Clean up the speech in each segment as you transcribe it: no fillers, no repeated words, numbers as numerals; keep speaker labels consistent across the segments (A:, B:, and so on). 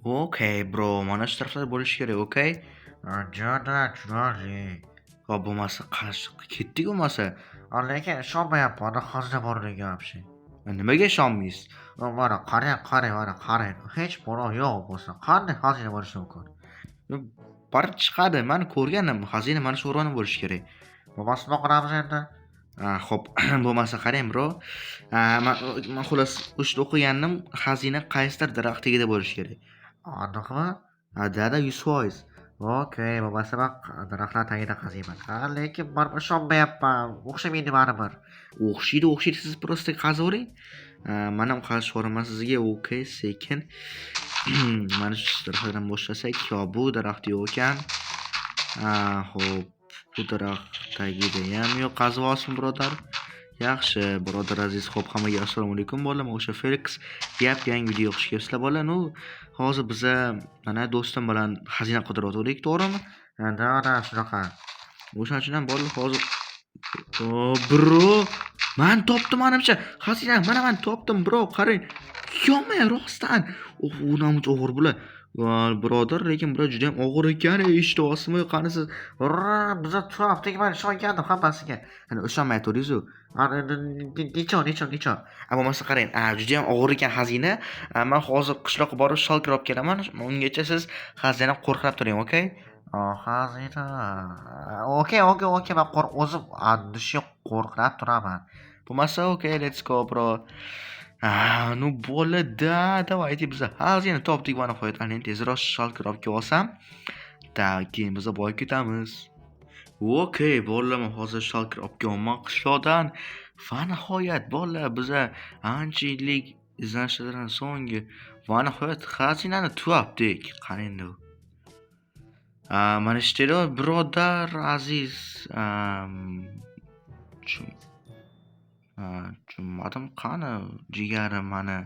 A: Okay, bro, mana shu taraflarda bo'lishi kerak, okay?
B: Jo'na chiroyli.
A: Hop, bo'lmasa ketdik bo'lmasa.
B: Lekin ishonmayapman, xazina borligiga вообще.
A: Nimaga ishonmaysiz?
B: Mana qarang, mana qarang. Hech balo yo'q bo'lsa, qanday xazina bo'lishi mumkin?
A: Borib chiqadi. Men ko'rganim, xazina mana shu o'rmonda bo'lishi kerak.
B: Bo'lmasa nima qilamiz endi?
A: Xo'p, bo'lmasa qarang, bro. Men xullas o'shda o'qigandim, xazina qaysidir daraxt tagida bo'lishi kerak.
B: Aniqmi?
A: Dada 100%.
B: Okey, bo'lmasa men daraxtlar tagida qaziyman. Lekin men ishonmayapman. O'xshamaydi baribir.
A: O'xshaydi, siz просто qazavering. Men ham qarshi boraman sizga, okey, sekin. Mana shu daraxtdan boshlasak, yo bu daraxt yo'q ekan. Xo'p, bu daraxt tagida ham yo'q, qazib olsin birodar. Yaxshi, birodar aziz. Xo'p, hammaga assalomu alaykum bolalar. Men o'sha Felix. Yangi video o'qishga kelibsizlar bolalar. Hozir biza mana do'stim bilan xazina qidirayotgandik, to'g'rimi?
B: Da, shunaqa.
A: O'shaning uchun ham bolalar hozir bro, men topdim menimcha. Xazina, mana men topdim, bro, qarang. Yo'qmi, rostdan. U namuncha og'ir bular. Birodar, lekin bular juda ham og'ir ekan, eshityapsizmi? Qani siz
B: Biza topdik, men ishongandim hammasiga.
A: ishonmay turdingiz-ku.
B: Necha?
A: Bo'lmasa qarang, juda ham og'ir ekan xazina. Men hozir qishloqqa borib shalkir olib kelaman. Ungacha siz xazinani qo'rqib turing, okay?
B: Xazina. Okey, men o'zim andishi qo'rqib turaman.
A: Bo'lmasa, okay, let's go, bro. Ну bo'ladi, давайте biz xazina topdik, mana foydalanib tezroq shalkir olib olsam, keyin biz boyib ketamiz. Okay, bolalar, men hozir shalkir olib kelaman qishloqdan. Va nihoyat bolalar, biz ancha yillik izlanishlardan so'ng va nihoyat xazinani topdik. Qarang endi. Mana shu birodar aziz, tushunmadim, qani jigarim mani?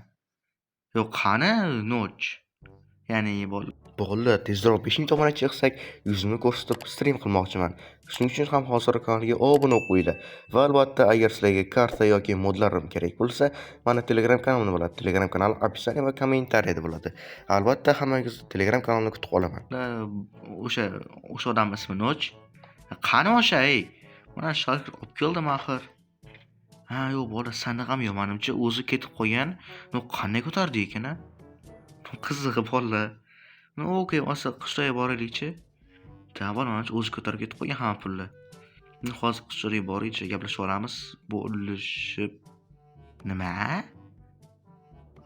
A: Yo'q, qani Noch? Ya'ni bolalar, tezroq 5-chi tomonga chiqsak, yuzimni ko'rsatib stream qilmoqchiman. Shuning uchun ham hozir kanalga obuna qo'yinglar. Va albatta, agar sizlarga karta yoki modlarim kerak bo'lsa, mana Telegram kanalimni bo'ladi. Telegram kanali opisiya va kommentariyada bo'ladi. Albatta, hammangiz Telegram kanalimni kutib qolaman. O'sha odam ismi Noch. Qani o'sha, ey? Mana Shalkir olib keldim axir. Yo'q, bola sandiq ham yo'q, menimcha o'zi ketib qolgan. Qanday ko'tardi ekan-a? Qizig'i bolalar. Okey, bo'lmasa qishloqqa boraylikchi. Davon menimcha o'zi ko'tarib ketib qolgan hamma pulni. Hozir qishloqqa boraylikchi, gaplashib olamiz. Bo'lishib nima?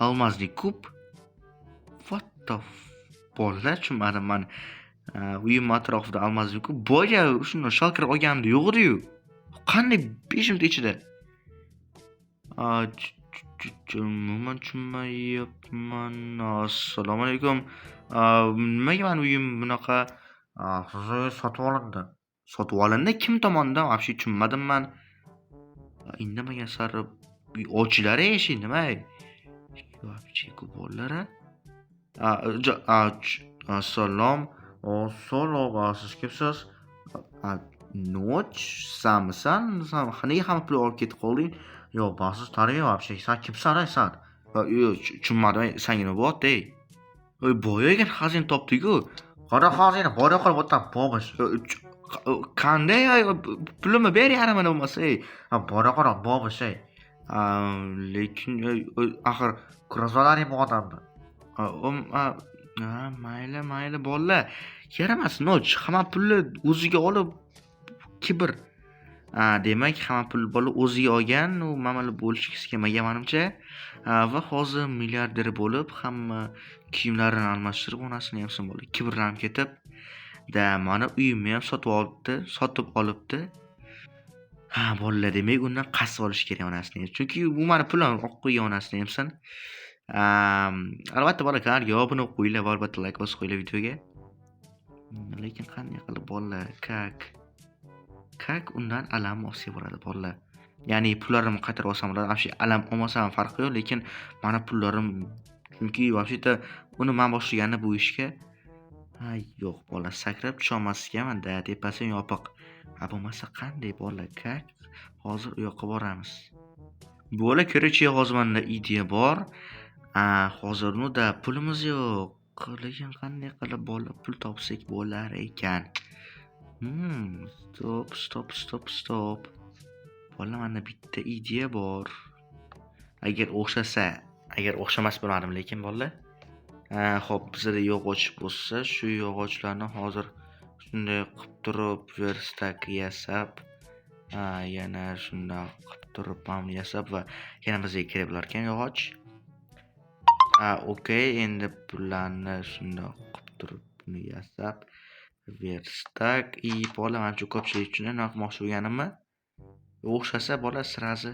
A: Almazli kub? What the bolalar, tushunmadim men. Uyim atrofida almazli kub. Boya shuni Shalkir olganimda yo'q edi-yu. Qanday 5 minut ichida? Umuman tushunmayapman. Assalomu alaykum. Nimaga meni uyim bunaqa
B: Sotib olindi.
A: sotib olindi? Kim tomonidan? Вообще tushunmadim men. Indamagan sari ochilari eshik nima? Вообще ko'p bolalar. Assalom. Siz kimsiz? Noch, sanmisan? Nega hamma pulni olib ketib qolding?
B: Yo'q, baxtsiz tanigan вообще. Sen kimsan, san?
A: Yo'q, tushunmadim. Senga nima bo'lyapti? Boyagan xazina topdik-ku.
B: Qara xazina, bor yo'qolib o'tdan bo'lmish.
A: Qanday? Pulimni ber yarimini bo'lmasa.
B: Bor yo'qolib bo'lmish.
A: Lekin axir
B: kurazolaring bu odamni.
A: Mayli bolalar. Yaramas Noch, hamma pulni o'ziga olib kibr. Demak, hamma pul bola o'ziga olgan, u mamali bo'lishgisi kelmagan menimcha. Va hozir milliarder bo'lib, hamma kiyimlarini almashtirib, onasini ham bo'ldi. Kibrlanib ketib, mana uyimni ham sotib olibdi. Bolalar, demak undan qasd olish kerak onasini. Chunki u meni pulimni olib qo'ygan onasini hamsan. Albatta bolalar, kanalga obuna qo'yinglar va albatta like bosib qo'yinglar videoga. Lekin qanday qilib bolalar, kak undan alam olsa bo'ladi bolalar. Ya'ni pullarimni qaytarib olsam bo'ladi. Вообще alam olmasam farqi yo'q, lekin mana pullarim, chunki вообще-то uni men boshlaganman bu ishga. Yo'q, bolalar, sakrab tusha olmas ekanman, tepasi yopiq. Bo'lmasa qanday bolalar, kak? Hozir u yoqqa boramiz. Bolalar, короче, hozir menda ideya bor. Hozir pulimiz yo'q. lekin qanday qilib pul topsak bo'lar ekan? Stop. Bola, mana bitta ideya bor. Agar o'xshamas bo'lardim, lekin bola. Xo'p, bizda yog'och bo'lsa, shu yog'ochlarni hozir shunday qilib turib verstak yasab, yana shundoq qilib turib yasab va yana bizga kerak bo'lar ekan yog'och. Okey, endi bularni shundoq qilib turib buni yasab verstak. Bola, menimcha ko'pchilik uchun nima qilmoqchi bo'lganimni o'xshasa bola sirazi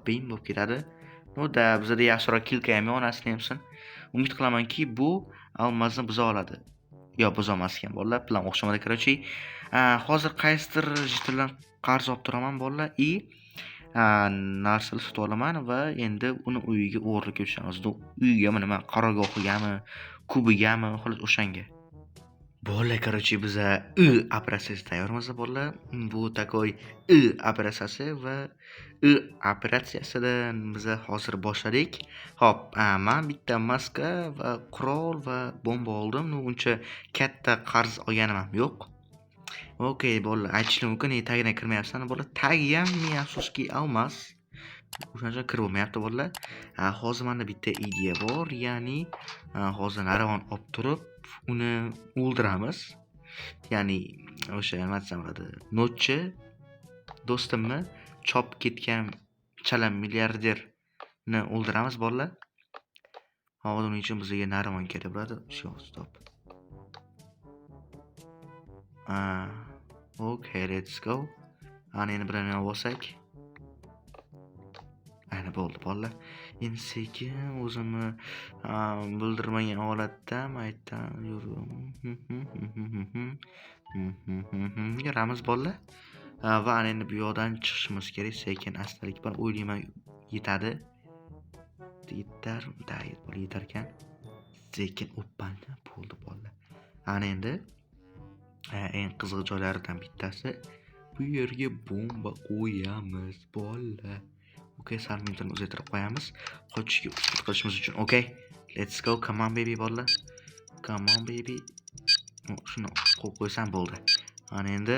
A: bim bo'lib ketadi. Da bizda yaxshiroq kilka ham yo'q, onasini hamsin. Umid qilamanki, bu almazni buza oladi. Yo, buza olmas ekan bolalar, plan o'xshamadi, короче. Hozir qaysidir jitlan qarz olib turaman bolalar narsalar sotib olaman va endi uni uyiga o'g'irlikka tushamiz. Uyigami, nima, qarorgohigami, kubigami, xolos o'shanga. Bolalar, короче, biza operatsiyasi tayyormiz bolalar. Bu takoy operatsiyasi va operatsiyasidan biz hozir boshladik. Xo'p, men bitta maska va qurol va bomba oldim. Uncha katta qarz olganim ham yo'q. Okey, bolalar, aytishim mumkin, tagidan kirmayapsan bolalar. Tagi ham afsuski olmas. O'shaning uchun kirib bo'lmayapti bolalar. Hozir menda bitta ideya bor, ya'ni hozir naravon olib turib uni o'ldiramiz. Ya'ni o'sha nima desam bo'ladi, notchi do'stimni chopib ketgan chala milliarderni o'ldiramiz bolalar. Hozir uning uchun bizga naravon kerak bo'ladi. Stop. Okay, let's go. Endi bilan nima bo'lsak? Ana bo'ldi bolalar. Endi sekin o'zimni bildirmagan holatda aytdan yuramiz bolalar. Va endi bu yoqdan chiqishimiz kerak. Sekin astalik bilan o'ylayman yetadi. Yetar ekan. Sekin o'ppanda bo'ldi bolalar. Endi eng qiziq joylaridan bittasi, bu yerga bomba qo'yamiz bolalar. Okay, sarmintirni uzaytirib qo'yamiz. Qochishga usul qilishimiz uchun. Okay, let's go. Come on baby bolalar. Come on baby. Shuni qo'yib qo'ysam bo'ldi. Endi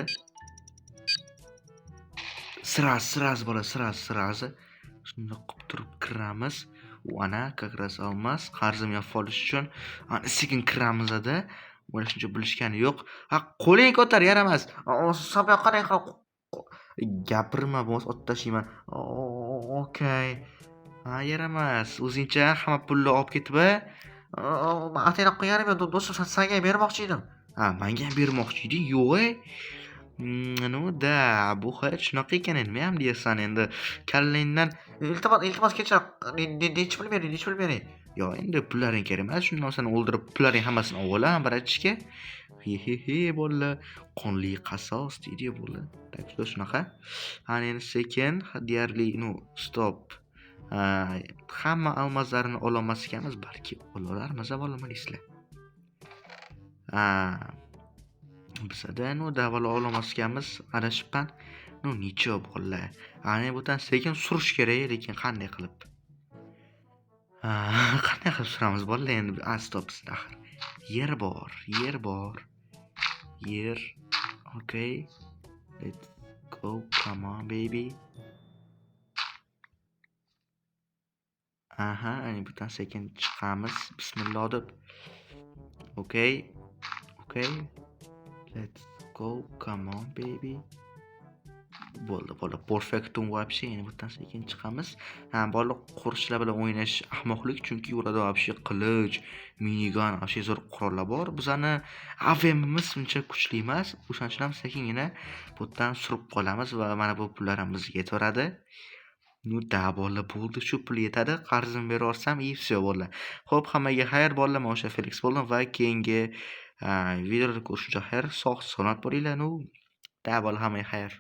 A: siraz bola, siraz. Shunda qilib turib kiramiz. Ana, как раз olmas. Qarzimni olish uchun sekin kiramizda. Mana shuncha bilishgani yo'q. Qo'ling ko'tar, yaramas.
B: Sabab qanday qilib
A: Gapirma, bo'lmasa ot tashlayman. Okay. Yaramas. O'zingcha hamma pulni olib ketib,
B: atayna qo'yarim, do'stim, senga bermoqchi edim.
A: Menga ham bermoqchi eding? Yo'q. Da, bu hayot shunaqa ekan, nima ham deysan endi kallangdan.
B: Iltimos kechir. Nechi pul bering?
A: Yo, endi pullaring kerak emas. Shundan seni o'ldirib pullaring hammasini olaman, baratishga. Bolalar, qonli qasos deydi bolalar. Tak shunaqa. Endi sekin, deyarli, stop. Hamma almazlarni ololmas ekanmiz, balki olarmiz, nima deysizlar? Bizda davalo ololmas ekanmiz, adashibman. Necha bolalar. Endi bundan sekin surish kerak, lekin qanday qilib? Qanday qilib suramiz bolalar? Endi stop, axir. Yer bor. Yer. Okay. Let's go. Come on baby. Endi bundan sekin chiqamiz. Bismillah deb. Okay. Let's go. Come on baby. Bo'ldi. Perfectum вообще. Endi bundan sekin chiqamiz. Bolalar, qo'riqchilar bilan o'ynash ahmoqlik, chunki ularda вообще qilich, minigun, вообще zo'r qurollar bor. Bizani AVMimiz uncha kuchli emas. O'shaning uchun ham sekingina bundan surib qolamiz va mana bu pullar ham bizga yetaveradi. Bolalar, bo'ldi, shu pul yetadi. Qarzimni berib yuborsam, все bolalar. Xo'p, hammaga xayr bolalar. Men o'sha Felix bo'ldim va keyingi videolarda ko'rishguncha xayr, sog' salomat bo'linglar. Bolalar, hammaga xayr.